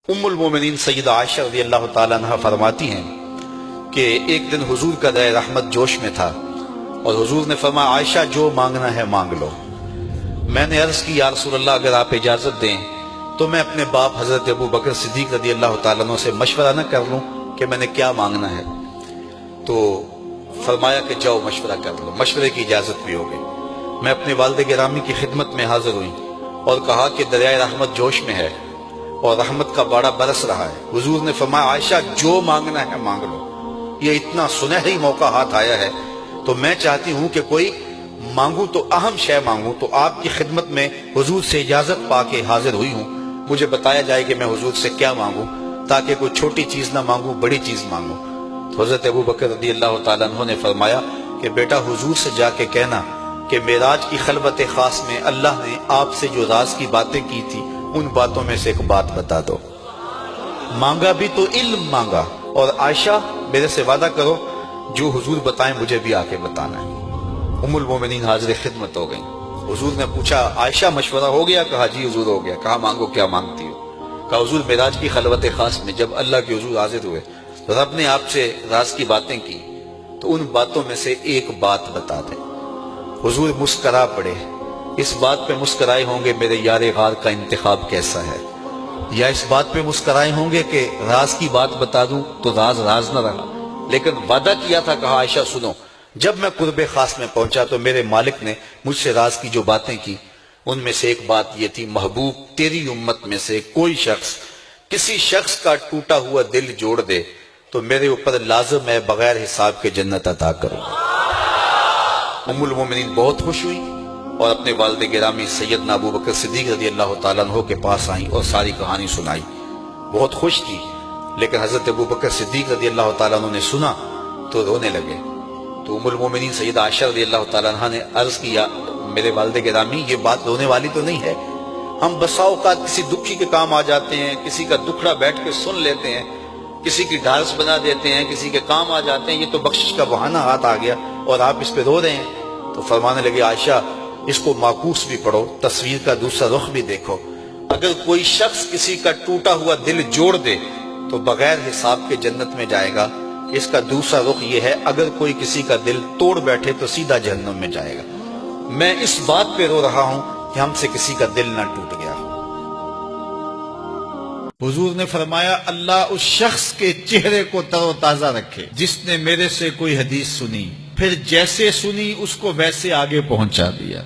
ام المومنین سیدہ عائشہ رضی اللہ تعالیٰ عنہ فرماتی ہیں کہ ایک دن حضور کا دے رحمت جوش میں تھا اور حضور نے فرمایا عائشہ جو مانگنا ہے مانگ لو۔ میں نے عرض کی یا رسول اللہ اگر آپ اجازت دیں تو میں اپنے باپ حضرت ابو بکر صدیق رضی اللہ تعالیٰ عنہ سے مشورہ نہ کر لوں کہ میں نے کیا مانگنا ہے؟ تو فرمایا کہ جاؤ مشورہ کر لو، مشورے کی اجازت بھی ہو گئی۔ میں اپنے والد گرامی کی خدمت میں حاضر ہوئی اور کہا کہ دریائے رحمت جوش میں ہے اور رحمت کا باڑہ برس رہا ہے۔ حضور نے فرمایا عائشہ جو مانگنا ہے مانگ لو، یہ اتنا سنہری موقع ہاتھ آیا ہے تو میں چاہتی ہوں کہ کوئی مانگوں تو اہم شے مانگوں، تو آپ کی خدمت میں حضور سے اجازت پا کے حاضر ہوئی ہوں، مجھے بتایا جائے کہ میں حضور سے کیا مانگوں تاکہ کوئی چھوٹی چیز نہ مانگوں، بڑی چیز مانگوں۔ تو حضرت ابو بکر رضی اللہ تعالیٰ عنہ نے فرمایا کہ بیٹا حضور سے جا کے کہنا کہ معراج کی خلوت خاص میں اللہ نے آپ سے جو راز کی باتیں کی تھی ان باتوں میں سے ایک بات بتا دو۔ مانگا بھی تو علم مانگا، اور عائشہ میرے سے وعدہ کرو جو حضور بتائیں مجھے بھی آ کے بتانا ہے۔ ام المومنین حاضر خدمت ہو گئیں۔ حضور نے پوچھا عائشہ مشورہ ہو گیا؟ کہا جی حضور ہو گیا۔ کہا مانگو کیا مانگتی ہو؟ کہا حضور معراج کی خلوت خاص میں جب اللہ کے حضور حاضر ہوئے رب نے آپ سے راز کی باتیں کی تو ان باتوں میں سے ایک بات بتا دیں۔ حضور مسکرا پڑے۔ اس بات پہ مسکرائے ہوں گے میرے یار غار کا انتخاب کیسا ہے، یا اس بات پہ مسکرائے ہوں گے کہ راز کی بات بتا دوں تو راز راز نہ رہا، لیکن وعدہ کیا تھا۔ کہا عائشہ سنو، جب میں قرب خاص میں پہنچا تو میرے مالک نے مجھ سے راز کی جو باتیں کی ان میں سے ایک بات یہ تھی، محبوب تیری امت میں سے کوئی شخص کسی شخص کا ٹوٹا ہوا دل جوڑ دے تو میرے اوپر لازم ہے بغیر حساب کے جنت عطا کروں۔ ام المومنین بہت خوش ہوئی اور اپنے والد گرامی سیدنا ابو بکر صدیق رضی اللہ تعالیٰ عنہ کے پاس آئیں اور ساری کہانی سنائی۔ بہت خوش تھی، لیکن حضرت ابو بکر صدیق رضی اللہ تعالیٰ عنہ نے سنا تو رونے لگے۔ تو ام المومنین سیدہ عائشہ رضی اللہ تعالیٰ عنہ نے عرض کیا میرے والد گرامی یہ بات رونے والی تو نہیں ہے، ہم بسا اوقات کسی دکھی کے کام آ جاتے ہیں، کسی کا دکھڑا بیٹھ کے سن لیتے ہیں، کسی کی ڈھارس بنا دیتے ہیں، کسی کے کام آ جاتے ہیں، یہ تو بخشش کا بہانہ ہاتھ آ گیا اور آپ اس پہ رو رہے ہیں۔ تو فرمانے لگے عائشہ اس کو معکوس بھی پڑھو، تصویر کا دوسرا رخ بھی دیکھو۔ اگر کوئی شخص کسی کا ٹوٹا ہوا دل جوڑ دے تو بغیر حساب کے جنت میں جائے گا، اس کا دوسرا رخ یہ ہے اگر کوئی کسی کا دل توڑ بیٹھے تو سیدھا جہنم میں جائے گا۔ میں اس بات پہ رو رہا ہوں کہ ہم سے کسی کا دل نہ ٹوٹ گیا۔ حضور نے فرمایا اللہ اس شخص کے چہرے کو تر و تازہ رکھے جس نے میرے سے کوئی حدیث سنی، پھر جیسے سنی اس کو ویسے آگے پہنچا دیا۔